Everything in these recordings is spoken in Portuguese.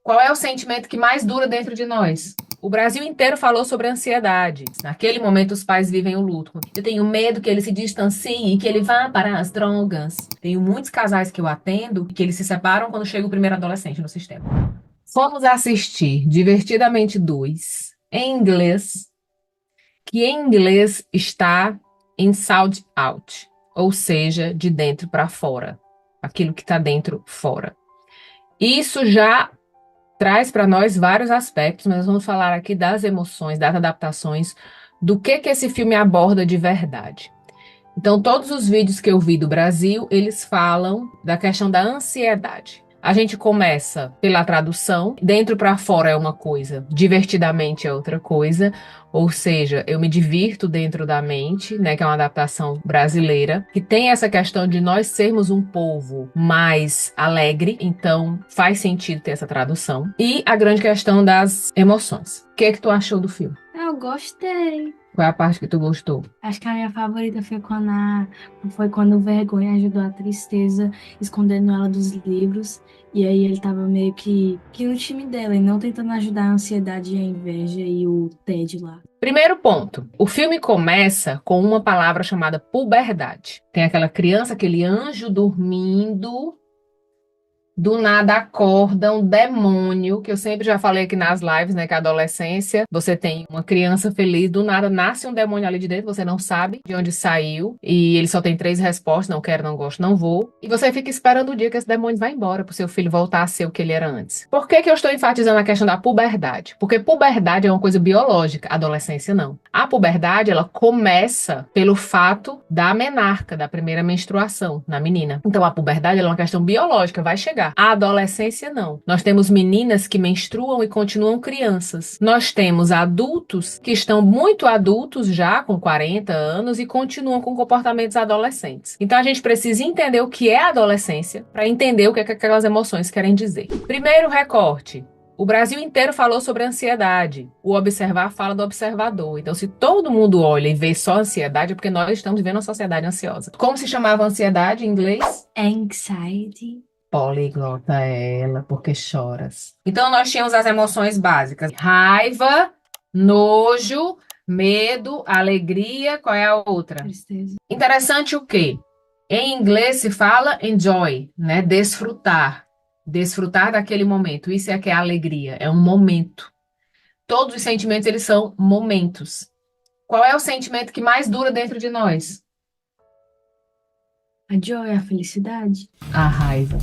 Qual é o sentimento que mais dura dentro de nós? O Brasil inteiro falou sobre ansiedade. Naquele momento, os pais vivem o luto. Eu tenho medo que ele se distancie, que ele vá para as drogas. Tenho muitos casais que eu atendo que eles se separam quando chega o primeiro adolescente no sistema. Fomos assistir Divertidamente 2 em inglês, que em inglês está inside out, ou seja, de dentro para fora. Aquilo que está dentro, fora. Isso já traz para nós vários aspectos, mas vamos falar aqui das emoções, das adaptações, do que esse filme aborda de verdade. Então, todos os vídeos que eu vi do Brasil, eles falam da questão da ansiedade. A gente começa pela tradução, dentro para fora é uma coisa, divertidamente é outra coisa, ou seja, eu me divirto dentro da mente, né, que é uma adaptação brasileira, que tem essa questão de nós sermos um povo mais alegre, então faz sentido ter essa tradução. E a grande questão das emoções. O que é que tu achou do filme? Eu gostei. Qual é a parte que tu gostou? Acho que a minha favorita foi quando o Vergonha ajudou a Tristeza, escondendo ela dos livros. E aí ele tava meio que no time dela, e não tentando ajudar a ansiedade e a inveja e o tédio lá. Primeiro ponto, o filme começa com uma palavra chamada puberdade. Tem aquela criança, aquele anjo dormindo, do nada acorda um demônio, que eu sempre já falei aqui nas lives, né, que a adolescência, você tem uma criança feliz, do nada nasce um demônio ali de dentro, você não sabe de onde saiu, e ele só tem três respostas, não quero, não gosto, não vou, e você fica esperando o dia que esse demônio vai embora, pro seu filho voltar a ser o que ele era antes. Por que que eu estou enfatizando a questão da puberdade? Porque puberdade é uma coisa biológica, adolescência não. A puberdade, ela começa pelo fato da menarca, da primeira menstruação na menina. Então a puberdade, ela é uma questão biológica, vai chegar. A adolescência, não. Nós temos meninas que menstruam e continuam crianças. Nós temos adultos que estão muito adultos já, com 40 anos, e continuam com comportamentos adolescentes. Então a gente precisa entender o que é a adolescência para entender o que é que aquelas emoções querem dizer. Primeiro recorte. O Brasil inteiro falou sobre ansiedade. O observar fala do observador. Então, se todo mundo olha e vê só ansiedade, é porque nós estamos vivendo uma sociedade ansiosa. Como se chamava ansiedade em inglês? Anxiety. Poliglota é ela, porque choras. Então, nós tínhamos as emoções básicas: raiva, nojo, medo, alegria. Qual é a outra? Tristeza. Interessante o quê? Em inglês se fala enjoy, né? Desfrutar. Desfrutar daquele momento. Isso é que é alegria, é um momento. Todos os sentimentos, eles são momentos. Qual é o sentimento que mais dura dentro de nós? A joy, a felicidade. A raiva.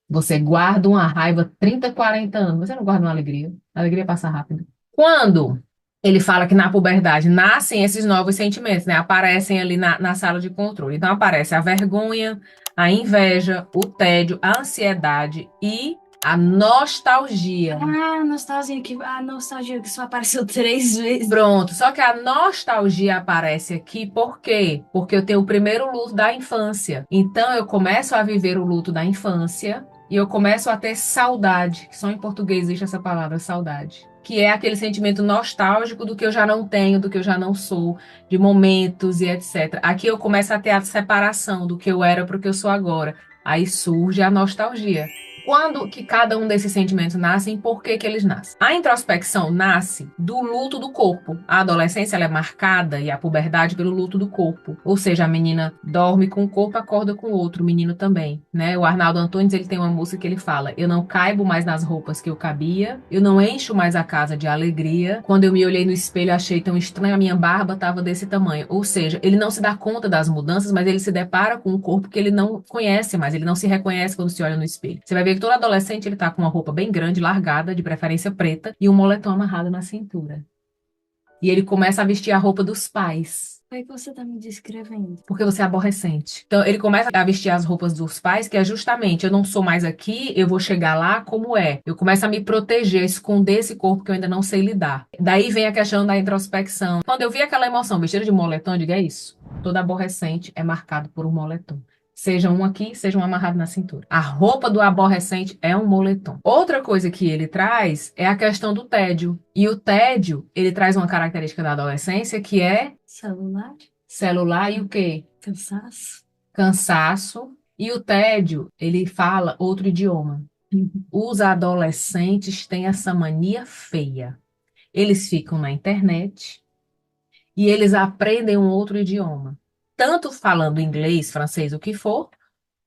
Você guarda uma raiva 30, 40 anos. Você não guarda uma alegria. A alegria passa rápido. Quando ele fala que na puberdade nascem esses novos sentimentos, né? Aparecem ali na sala de controle. Então aparece a vergonha, a inveja, o tédio, a ansiedade e a nostalgia. A nostalgia que só apareceu 3 vezes. Pronto, só que a nostalgia aparece aqui por quê? Porque eu tenho o primeiro luto da infância. Então eu começo a viver o luto da infância e eu começo a ter saudade, que só em português existe essa palavra, saudade. Que é aquele sentimento nostálgico do que eu já não tenho, do que eu já não sou, de momentos e etc. Aqui eu começo a ter a separação do que eu era para o que eu sou agora. Aí surge a nostalgia. Quando que cada um desses sentimentos nascem, por que que eles nascem? A introspecção nasce do luto do corpo. A adolescência ela é marcada e a puberdade pelo luto do corpo. Ou seja, a menina dorme com um corpo, acorda com outro, o menino também, né? O Arnaldo Antunes, ele tem uma música que ele fala: eu não caibo mais nas roupas que eu cabia, eu não encho mais a casa de alegria. Quando eu me olhei no espelho, achei tão estranho, a minha barba estava desse tamanho. Ou seja, ele não se dá conta das mudanças, mas ele se depara com um corpo que ele não conhece mais, ele não se reconhece quando se olha no espelho. Você vai ver que todo adolescente ele tá com uma roupa bem grande, largada, de preferência preta, e um moletom amarrado na cintura. E ele começa a vestir a roupa dos pais. Foi que você tá me descrevendo. Porque você é aborrecente. Então, ele começa a vestir as roupas dos pais, que é justamente, eu não sou mais aqui, eu vou chegar lá como é. Eu começo a me proteger, a esconder esse corpo que eu ainda não sei lidar. Daí vem a questão da introspecção. Quando eu vi aquela emoção, vestida de moletom, eu digo, é isso. Todo aborrecente é marcado por um moletom. Seja um aqui, seja um amarrado na cintura. A roupa do aborrecente é um moletom. Outra coisa que ele traz é a questão do tédio. E o tédio, ele traz uma característica da adolescência que é Celular. celular e o quê? Cansaço. Cansaço. E o tédio, ele fala outro idioma. Os adolescentes têm essa mania feia. Eles ficam na internet e eles aprendem um outro idioma, tanto falando inglês, francês, o que for,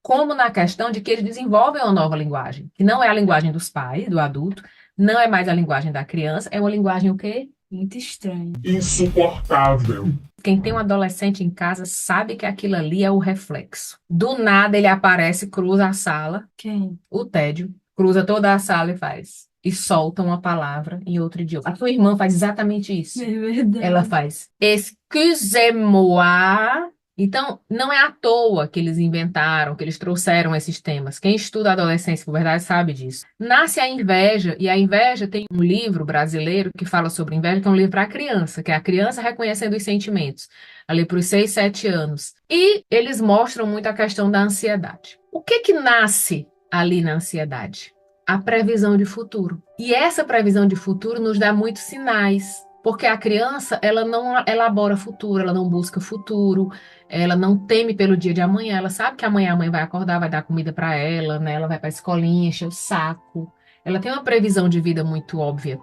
como na questão de que eles desenvolvem uma nova linguagem, que não é a linguagem dos pais, do adulto, não é mais a linguagem da criança, é uma linguagem o quê? Muito estranho. Insuportável. Quem tem um adolescente em casa sabe que aquilo ali é o reflexo. Do nada ele aparece, cruza a sala, Quem? o tédio, cruza toda a sala e faz. E solta uma palavra em outro idioma. A tua irmã faz exatamente isso. É verdade. Ela faz excusez-moi. Então, não é à toa que eles inventaram, que eles trouxeram esses temas. Quem estuda adolescência, por verdade, sabe disso. Nasce a inveja, e a inveja tem um livro brasileiro que fala sobre inveja, que é um livro para criança, que é a criança reconhecendo os sentimentos, ali para os 6, 7 anos. E eles mostram muito a questão da ansiedade. O que que nasce ali na ansiedade? A previsão de futuro. E essa previsão de futuro nos dá muitos sinais. Porque a criança, ela não elabora futuro, ela não busca futuro, ela não teme pelo dia de amanhã, ela sabe que amanhã a mãe vai acordar, vai dar comida para ela, né? Ela vai para a escolinha, encher o saco. Ela tem uma previsão de vida muito óbvia.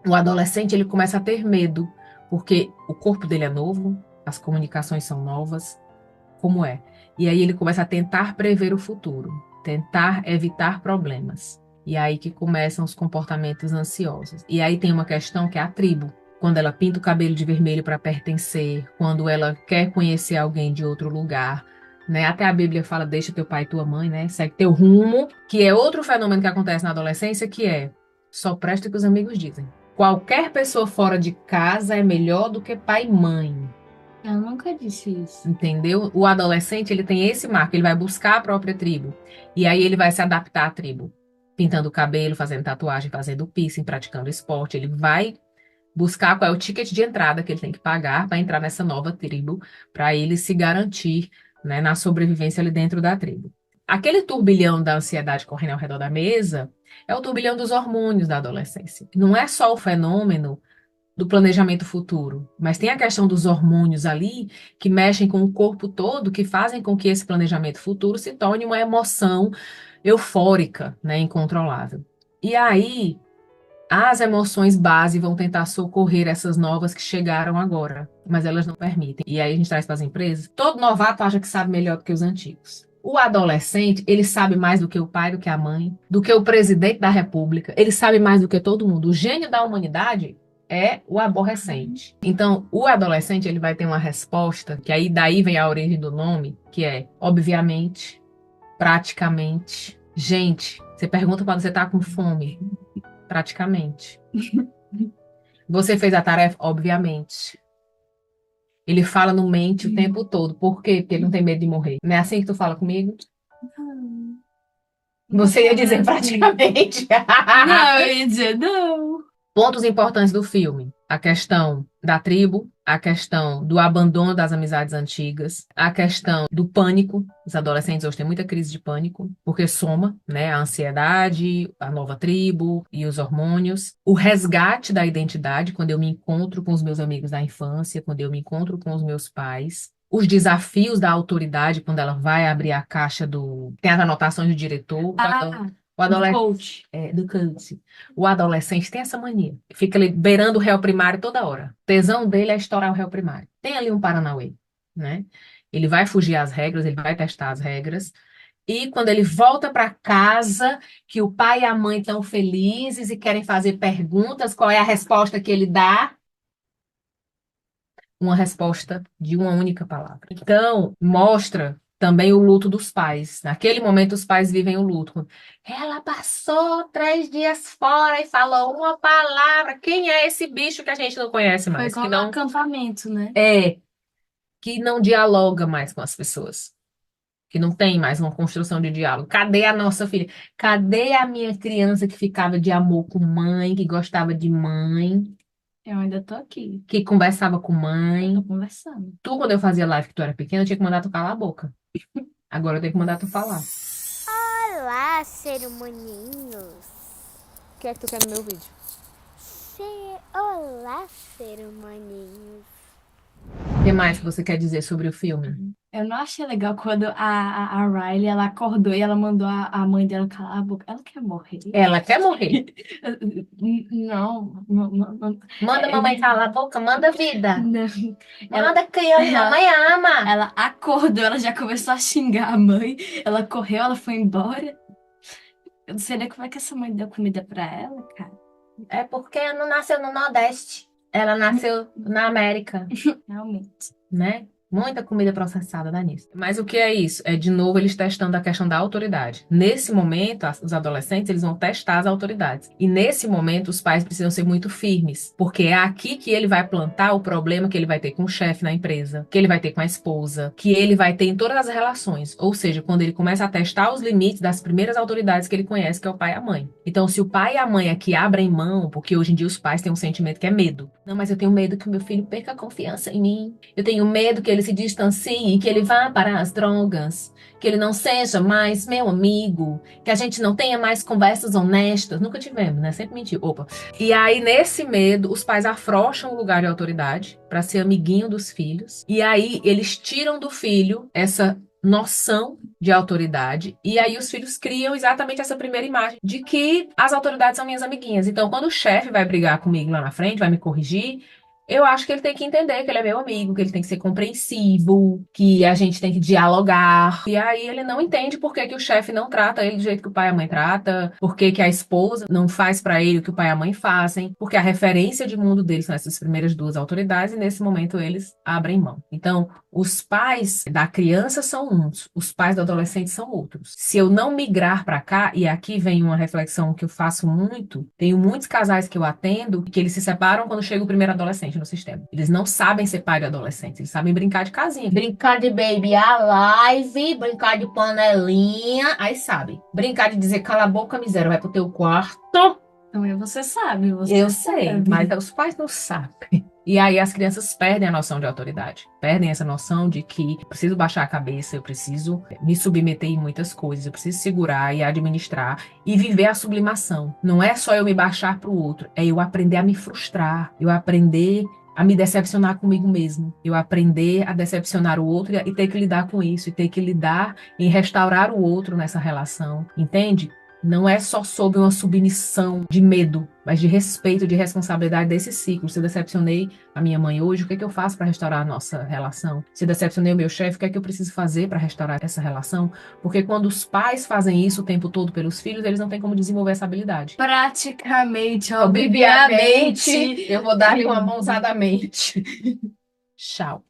O adolescente, ele começa a ter medo, porque o corpo dele é novo, as comunicações são novas, como é? E aí ele começa a tentar prever o futuro, tentar evitar problemas. E aí que começam os comportamentos ansiosos. E aí tem uma questão que é a tribo. Quando ela pinta o cabelo de vermelho para pertencer, quando ela quer conhecer alguém de outro lugar, né? Até a Bíblia fala, deixa teu pai e tua mãe, né? Segue teu rumo, que é outro fenômeno que acontece na adolescência, que é só presta o que os amigos dizem. Qualquer pessoa fora de casa é melhor do que pai e mãe. Eu nunca disse isso. Entendeu? O adolescente, ele tem esse marco, ele vai buscar a própria tribo. E aí ele vai se adaptar à tribo. Pintando o cabelo, fazendo tatuagem, fazendo piercing, praticando esporte. Ele vai buscar qual é o ticket de entrada que ele tem que pagar para entrar nessa nova tribo, para ele se garantir, né, na sobrevivência ali dentro da tribo. Aquele turbilhão da ansiedade correndo ao redor da mesa é o turbilhão dos hormônios da adolescência. Não é só o fenômeno do planejamento futuro, mas tem a questão dos hormônios ali que mexem com o corpo todo, que fazem com que esse planejamento futuro se torne uma emoção eufórica, né, incontrolável. E aí, as emoções base vão tentar socorrer essas novas que chegaram agora, mas elas não permitem. E aí a gente traz para as empresas, todo novato acha que sabe melhor do que os antigos. O adolescente, ele sabe mais do que o pai, do que a mãe, do que o presidente da república, ele sabe mais do que todo mundo. O gênio da humanidade é o aborrecente. Então, o adolescente, ele vai ter uma resposta, que aí daí vem a origem do nome, que é, obviamente, praticamente. Gente, você pergunta quando você tá com fome. Praticamente. Você fez a tarefa? Obviamente. Ele fala no mente o tempo todo. Por quê? Porque ele não tem medo de morrer. Não é assim que tu fala comigo? Não. Você ia dizer Não, praticamente. não, eu ia dizer não. Pontos importantes do filme: a questão da tribo, a questão do abandono das amizades antigas, a questão do pânico. Os adolescentes hoje têm muita crise de pânico, porque soma, né, a ansiedade, a nova tribo e os hormônios. O resgate da identidade, quando eu me encontro com os meus amigos da infância, quando eu me encontro com os meus pais. Os desafios da autoridade, quando ela vai abrir a caixa do. Tem as anotações do diretor. O Do adolescente. coach. Do coach. O adolescente tem essa mania. Fica ali beirando o réu primário toda hora. O tesão dele é estourar o réu primário. Tem ali um Paranauê, né? Ele vai fugir às regras, ele vai testar as regras. E quando ele volta para casa, que o pai e a mãe estão felizes e querem fazer perguntas, qual é a resposta que ele dá? Uma resposta de uma única palavra. Então, mostra também o luto dos pais. Naquele momento, os pais vivem o luto. Ela passou 3 dias fora e falou uma palavra. Quem é esse bicho que a gente não conhece Foi mais? Que como no não acampamento, né? que não dialoga mais com as pessoas. Que não tem mais uma construção de diálogo. Cadê a nossa filha? Cadê a minha criança que ficava de amor com mãe, que gostava de mãe, Eu ainda tô aqui. que conversava com mãe? Tô conversando. Tu, quando eu fazia live que tu era pequena, eu tinha que mandar tu calar a boca. Agora eu tenho que mandar tu falar. Olá, ser humaninhos. O que é que tu quer no meu vídeo? Olá, ser humaninhos. que mais que você quer dizer sobre o filme? Eu não achei legal quando a Riley, ela acordou e ela mandou a mãe dela calar a boca. Ela quer morrer? Ela quer morrer. Não. Manda mamãe calar a boca, manda vida. Não. Manda criança, mamãe ama. Ela acordou, ela já começou a xingar a mãe. Ela correu, ela foi embora. Eu não sei nem como é que essa mãe deu comida pra ela, cara. É porque ela não nasceu no Nordeste. Ela nasceu na América, Realmente. né? Muita comida processada dá nisso. Mas o que é isso? É, de novo, eles testando a questão da autoridade. Nesse momento, os adolescentes, eles vão testar as autoridades. E nesse momento, os pais precisam ser muito firmes. Porque é aqui que ele vai plantar o problema que ele vai ter com o chefe na empresa, que ele vai ter com a esposa, que ele vai ter em todas as relações. Ou seja, quando ele começa a testar os limites das primeiras autoridades que ele conhece, que é o pai e a mãe. Então, se o pai e a mãe aqui abrem mão, porque hoje em dia os pais têm um sentimento que é medo. Não, mas eu tenho medo que o meu filho perca a confiança em mim. Eu tenho medo que ele se distancie, que ele vá para as drogas, que ele não seja mais meu amigo, que a gente não tenha mais conversas honestas. Nunca tivemos, né? Sempre mentiu. Opa. E aí, nesse medo, os pais afrouxam o lugar de autoridade para ser amiguinho dos filhos. E aí, eles tiram do filho essa noção de autoridade, e aí os filhos criam exatamente essa primeira imagem de que as autoridades são minhas amiguinhas. Então, quando o chefe vai brigar comigo lá na frente, vai me corrigir, eu acho que ele tem que entender que ele é meu amigo, que ele tem que ser compreensivo, que a gente tem que dialogar. E aí ele não entende por que que o chefe não trata ele do jeito que o pai e a mãe trata, por que que a esposa não faz pra ele o que o pai e a mãe fazem, porque a referência de mundo deles são essas primeiras duas autoridades e nesse momento eles abrem mão. Então, os pais da criança são uns, os pais do adolescente são outros. Se eu não migrar pra cá, e aqui vem uma reflexão que eu faço muito, tenho muitos casais que eu atendo que eles se separam quando chega o primeiro adolescente no sistema. Eles não sabem ser pai de adolescente, eles sabem brincar de casinha. Brincar de baby alive, brincar de panelinha, aí sabe. Brincar de dizer cala a boca, miséria, vai pro teu quarto. Também você sabe, Eu sei, sabe. mas os pais não sabem. E aí as crianças perdem a noção de autoridade. Perdem essa noção de que eu preciso baixar a cabeça, eu preciso me submeter em muitas coisas, eu preciso segurar e administrar e viver a sublimação. Não é só eu me baixar para o outro, é eu aprender a me frustrar, eu aprender a me decepcionar comigo mesmo, eu aprender a decepcionar o outro e ter que lidar com isso, e ter que lidar em restaurar o outro nessa relação, entende? Não é só sobre uma submissão de medo, mas de respeito, de responsabilidade desse ciclo. Se eu decepcionei a minha mãe hoje, o que é que eu faço para restaurar a nossa relação? Se eu decepcionei o meu chefe, o que é que eu preciso fazer para restaurar essa relação? Porque quando os pais fazem isso o tempo todo pelos filhos, eles não têm como desenvolver essa habilidade. Praticamente, Obviamente, eu vou dar-lhe uma mãozada à mente. Tchau.